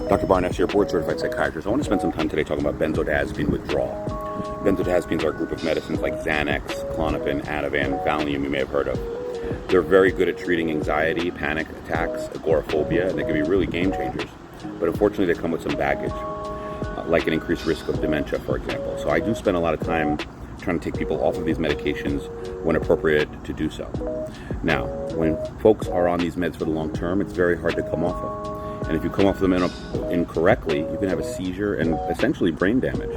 Dr. Barness here, board-certified psychiatrist. I want to spend some time today talking about benzodiazepine withdrawal. Benzodiazepines are a group of medicines like Xanax, Klonopin, Ativan, Valium you may have heard of. They're very good at treating anxiety, panic attacks, agoraphobia, and they can be really game changers. But unfortunately, they come with some baggage, like an increased risk of dementia, for example. So I do spend a lot of time trying to take people off of these medications when appropriate to do so. Now, when folks are on these meds for the long term, it's very hard to come off of. And if you come off them incorrectly, you can have a seizure and essentially brain damage.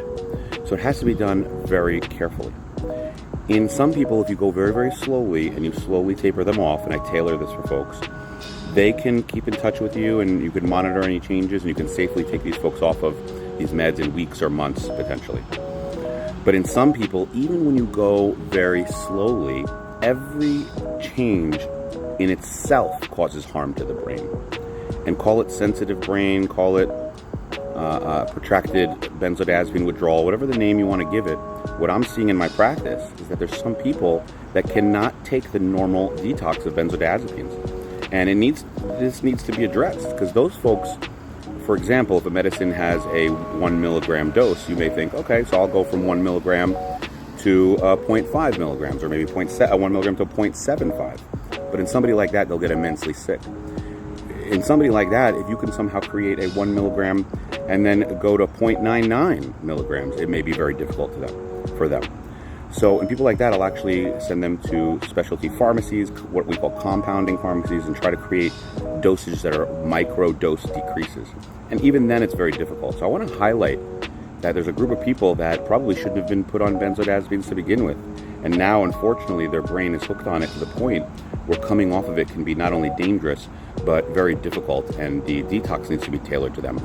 So it has to be done very carefully. In some people, if you go very, very slowly and you slowly taper them off, and I tailor this for folks, they can keep in touch with you and you can monitor any changes and you can safely take these folks off of these meds in weeks or months, potentially. But in some people, even when you go very slowly, every change in itself causes harm to the brain. And call it sensitive brain, call it protracted benzodiazepine withdrawal, whatever the name you want to give it. What I'm seeing in my practice is that there's some people that cannot take the normal detox of benzodiazepines. And this needs to be addressed, because those folks, for example, if a medicine has a 1 milligram dose, you may think, okay, so I'll go from 1 milligram to 0.5 milligrams, or maybe 1 milligram to 0.75. But in somebody like that, they'll get immensely sick. In somebody like that, if you can somehow create a 1 milligram and then go to 0.99 milligrams, it may be very difficult for them. So in people like that, I'll actually send them to specialty pharmacies, what we call compounding pharmacies, and try to create dosages that are micro-dose decreases. And even then, it's very difficult. So I want to highlight that there's a group of people that probably shouldn't have been put on benzodiazepines to begin with. And now, unfortunately, their brain is hooked on it to the point where coming off of it can be not only dangerous, but very difficult, and the detox needs to be tailored to them.